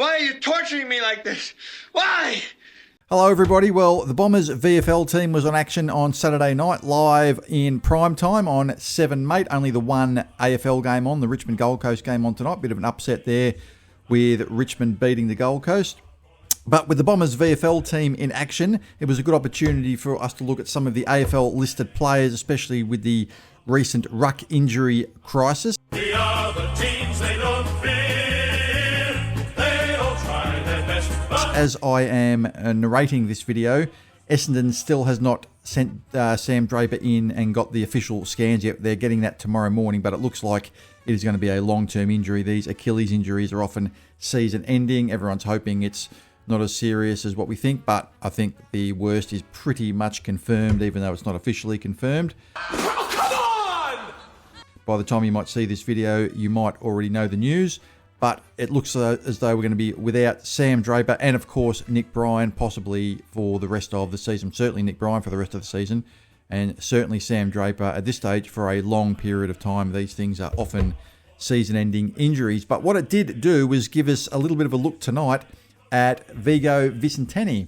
Why are you torturing me like this? Why? Hello everybody. Well, the Bombers VFL team was on action on Saturday night, live in prime time on 7 Mate. Only the one AFL game on, the Richmond Gold Coast game on tonight. Bit of an upset there with Richmond beating the Gold Coast. But with the Bombers VFL team in action, it was a good opportunity for us to look at some of the AFL listed players, especially with the recent Ruck injury crisis. We are the teams they don't fear. They all try their best. As I am narrating this video, Essendon still has not sent Sam Draper in and got the official scans yet. They're getting that tomorrow morning, but it looks like it is going to be a long-term injury. These Achilles injuries are often season-ending. Everyone's hoping it's not as serious as what we think, but I think the worst is pretty much confirmed, even though it's not officially confirmed. Oh, come on! By the time you might see this video, you might already know the news, but it looks as though we're going to be without Sam Draper and, of course, Nick Bryan, possibly for the rest of the season. Certainly Nick Bryan for the rest of the season, and certainly Sam Draper at this stage for a long period of time. These things are often season-ending injuries, but what it did do was give us a little bit of a look tonight at Vigo Visentini,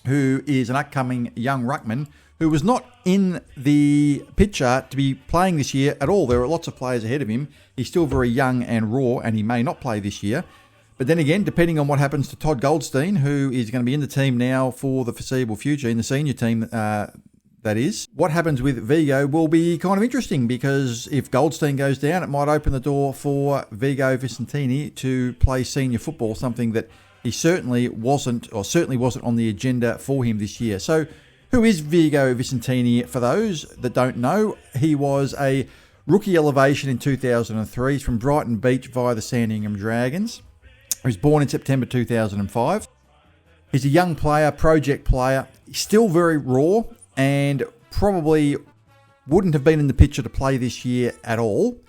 who is an upcoming young ruckman who was not in the picture to be playing this year at all. There are lots of players ahead of him. He's still very young and raw, and he may not play this year. But then again, depending on what happens to Todd Goldstein, who is going to be in the team now for the foreseeable future, in the senior team, that is, what happens with Vigo will be kind of interesting, because if Goldstein goes down, it might open the door for Vigo Visentini to play senior football, something that he certainly wasn't on the agenda for him this year. So who is Vigo Visentini? For those that don't know, he was a rookie elevation in 2003. He's from Brighton Beach via the Sandringham Dragons. He was born in September 2005. He's a young player, project player. He's still very raw and probably wouldn't have been in the picture to play this year at all.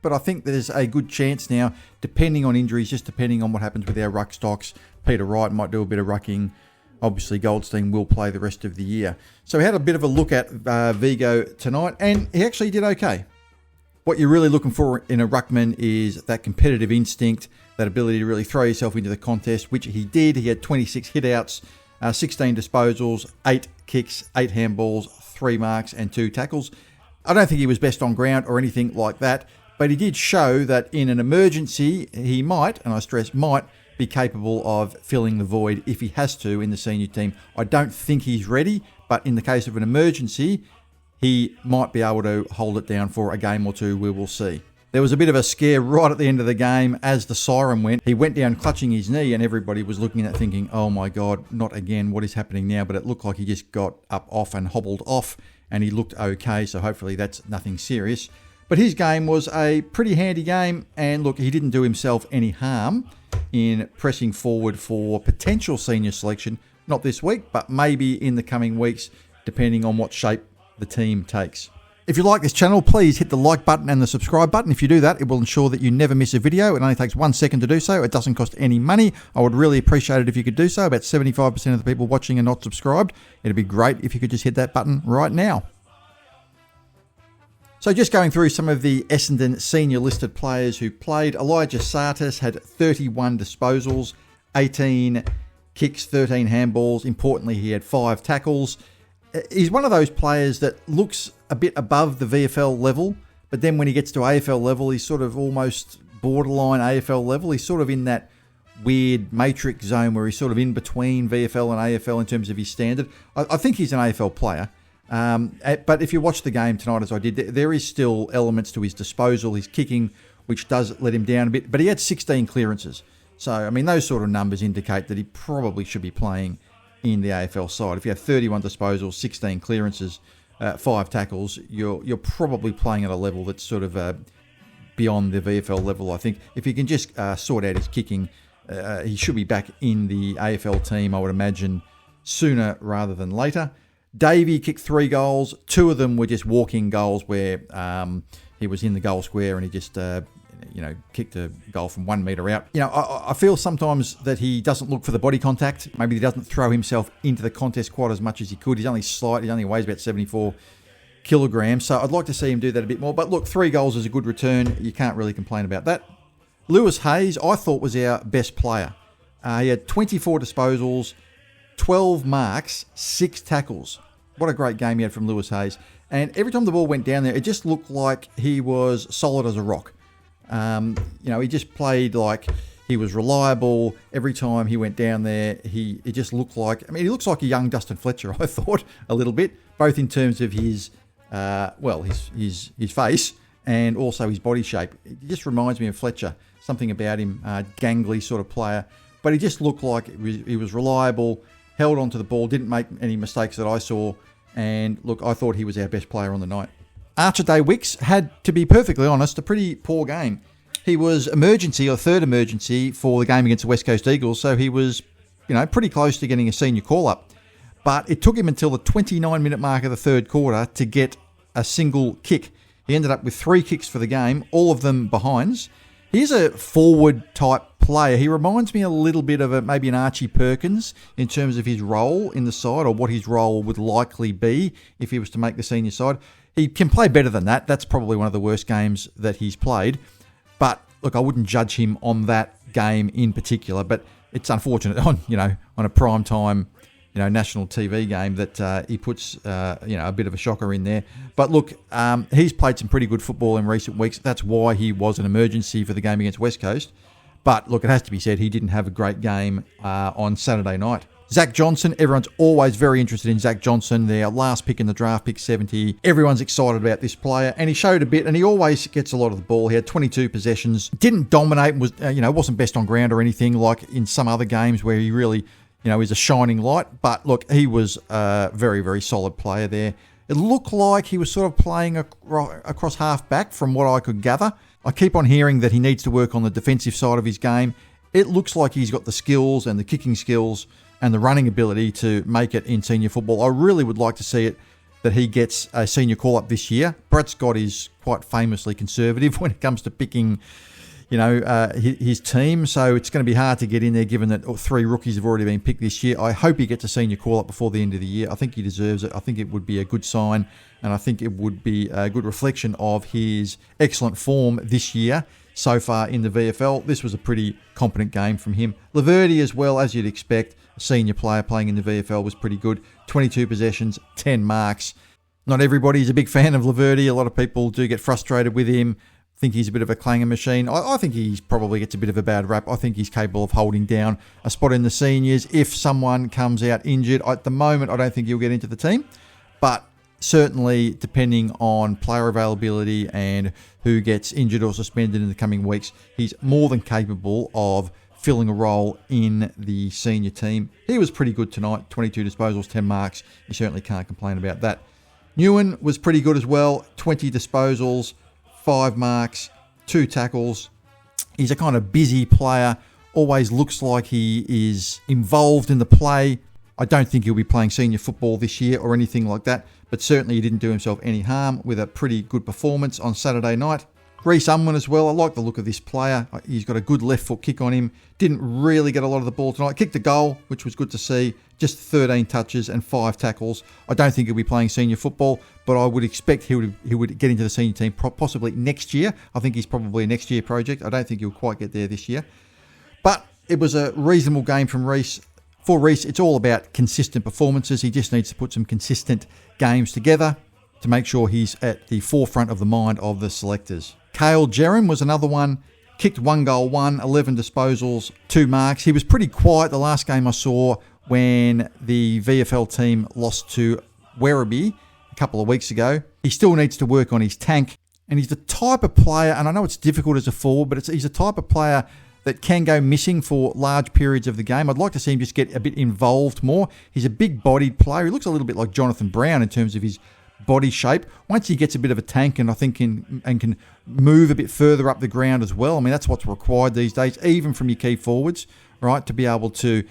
But I think there's a good chance now, depending on injuries, just depending on what happens with our ruck stocks. Peter Wright might do a bit of rucking. Obviously, Goldstein will play the rest of the year. So we had a bit of a look at Vigo tonight, and he actually did okay. What you're really looking for in a ruckman is that competitive instinct, that ability to really throw yourself into the contest, which he did. He had 26 hitouts, 16 disposals, 8 kicks, 8 handballs, 3 marks, and 2 tackles. I don't think he was best on ground or anything like that, but he did show that in an emergency, he might, and I stress might, be capable of filling the void if he has to in the senior team. I don't think he's ready, but in the case of an emergency, he might be able to hold it down for a game or two. We will see. There was a bit of a scare right at the end of the game as the siren went. He went down clutching his knee, and everybody was looking at it thinking, oh my God, not again, what is happening now? But it looked like he just got up off and hobbled off, and he looked okay, so hopefully that's nothing serious. But his game was a pretty handy game, and look, he didn't do himself any harm in pressing forward for potential senior selection, not this week, but maybe in the coming weeks, depending on what shape the team takes. If you like this channel, please hit the like button and the subscribe button. If you do that, it will ensure that you never miss a video. It only takes 1 second to do so. It doesn't cost any money. I would really appreciate it if you could do so. About 75% of the people watching are not subscribed. It'd be great if you could just hit that button right now. So just going through some of the Essendon senior listed players who played. Elijah Tsatas had 31 disposals, 18 kicks, 13 handballs. Importantly, he had 5 tackles. He's one of those players that looks a bit above the VFL level, but then when he gets to AFL level, he's sort of almost borderline AFL level. He's sort of in that weird matrix zone where he's sort of in between VFL and AFL in terms of his standard. I think he's an AFL player. But if you watch the game tonight, as I did, there is still elements to his disposal, his kicking, which does let him down a bit. But he had 16 clearances. So, I mean, those sort of numbers indicate that he probably should be playing in the AFL side. If you have 31 disposals, 16 clearances, 5 tackles, you're probably playing at a level that's sort of beyond the VFL level. I think if he can just sort out his kicking, he should be back in the AFL team, I would imagine, sooner rather than later. Davey kicked 3 goals. 2 of them were just walking goals where he was in the goal square and he just, kicked a goal from 1 metre out. I feel sometimes that he doesn't look for the body contact. Maybe he doesn't throw himself into the contest quite as much as he could. He's only slight. He only weighs about 74 kilograms. So I'd like to see him do that a bit more. But look, 3 goals is a good return. You can't really complain about that. Lewis Hayes, I thought, was our best player. He had 24 disposals, 12 marks, 6 tackles. What a great game he had from Lewis Hayes. And every time the ball went down there, it just looked like he was solid as a rock. He just played like he was reliable. Every time he went down there, it just looked like... he looks like a young Dustin Fletcher, I thought, a little bit, both in terms of his face and also his body shape. It just reminds me of Fletcher. Something about him, gangly sort of player. But he just looked like he was reliable, held onto the ball, didn't make any mistakes that I saw. And look, I thought he was our best player on the night. Archer Day Wicks had, to be perfectly honest, a pretty poor game. He was third emergency for the game against the West Coast Eagles, so he was, pretty close to getting a senior call-up. But it took him until the 29-minute mark of the third quarter to get a single kick. He ended up with 3 kicks for the game, all of them behinds. He's a forward-type player. He reminds me a little bit of maybe an Archie Perkins in terms of his role in the side, or what his role would likely be if he was to make the senior side. He can play better than that. That's probably one of the worst games that he's played. But look, I wouldn't judge him on that game in particular. But it's unfortunate on a prime time national TV game that he puts a bit of a shocker in there. But look, he's played some pretty good football in recent weeks. That's why he was an emergency for the game against West Coast. But look, it has to be said, he didn't have a great game on Saturday night. Zach Johnson, everyone's always very interested in Zach Johnson, their last pick in the draft, pick 70. Everyone's excited about this player, and he showed a bit, and he always gets a lot of the ball. He had 22 possessions, didn't dominate, was wasn't best on ground or anything like in some other games where he really is a shining light. But look, he was a very, very solid player there. It looked like he was sort of playing across half back from what I could gather. I keep on hearing that he needs to work on the defensive side of his game. It looks like he's got the skills and the kicking skills and the running ability to make it in senior football. I really would like to see it that he gets a senior call-up this year. Brett Scott is quite famously conservative when it comes to picking his team, so it's going to be hard to get in there given that 3 rookies have already been picked this year. I hope he gets a senior call-up before the end of the year. I think he deserves it. I think it would be a good sign, and I think it would be a good reflection of his excellent form this year so far in the VFL. This was a pretty competent game from him. Laverty as well, as you'd expect, a senior player playing in the VFL, was pretty good. 22 possessions, 10 marks. Not everybody's a big fan of Laverty. A lot of people do get frustrated with him. Think he's a bit of a clanger machine. I think he probably gets a bit of a bad rap. I think he's capable of holding down a spot in the seniors if someone comes out injured. At the moment, I don't think he'll get into the team, but certainly depending on player availability and who gets injured or suspended in the coming weeks, he's more than capable of filling a role in the senior team. He was pretty good tonight, 22 disposals, 10 marks. You certainly can't complain about that. Newen was pretty good as well, 20 disposals, 5 marks, 2 tackles. He's a kind of busy player, always looks like he is involved in the play. I don't think he'll be playing senior football this year or anything like that, but certainly he didn't do himself any harm with a pretty good performance on Saturday night. Reece Unwin as well. I like the look of this player. He's got a good left foot kick on him. Didn't really get a lot of the ball tonight. Kicked a goal, which was good to see. Just 13 touches and 5 tackles. I don't think he'll be playing senior football, but I would expect he would get into the senior team possibly next year. I think he's probably a next year project. I don't think he'll quite get there this year. But it was a reasonable game from Reece. For Reece, it's all about consistent performances. He just needs to put some consistent games together to make sure he's at the forefront of the mind of the selectors. Cale Jerem was another one. Kicked 1 goal, 11 disposals, 2 marks. He was pretty quiet the last game I saw when the VFL team lost to Werribee a couple of weeks ago. He still needs to work on his tank. And he's the type of player, and I know it's difficult as a forward, but he's the type of player that can go missing for large periods of the game. I'd like to see him just get a bit involved more. He's a big-bodied player. He looks a little bit like Jonathan Brown in terms of his body shape. Once he gets a bit of a tank and I think can move a bit further up the ground as well. I mean, that's what's required these days, even from your key forwards, right? To be able to,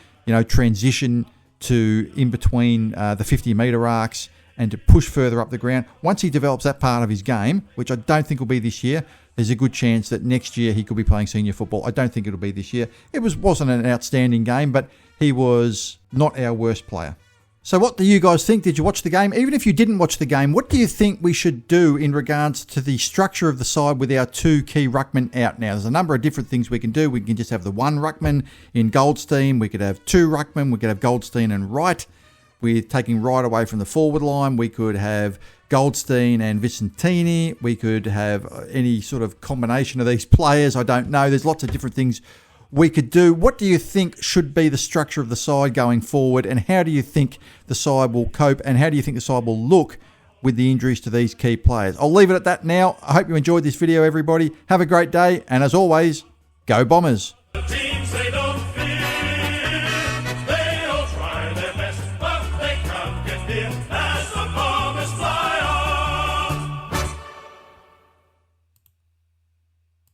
transition to in between the 50-metre arcs and to push further up the ground. Once he develops that part of his game, which I don't think will be this year, there's a good chance that next year he could be playing senior football. I don't think it'll be this year. It wasn't an outstanding game, but he was not our worst player. So what do you guys think? Did you watch the game? Even if you didn't watch the game, what do you think we should do in regards to the structure of the side with our 2 key ruckmen out now? There's a number of different things we can do. We can just have the 1 ruckman in Goldstein. We could have 2 ruckmen. We could have Goldstein and Wright. We're taking Wright away from the forward line. We could have Goldstein and Visentini. We could have any sort of combination of these players. I don't know. There's lots of different things we could do. What do you think should be the structure of the side going forward, and how do you think the side will cope, and how do you think the side will look with the injuries to these key players? I'll leave it at that now. I hope you enjoyed this video, everybody. Have a great day, and as always, go Bombers.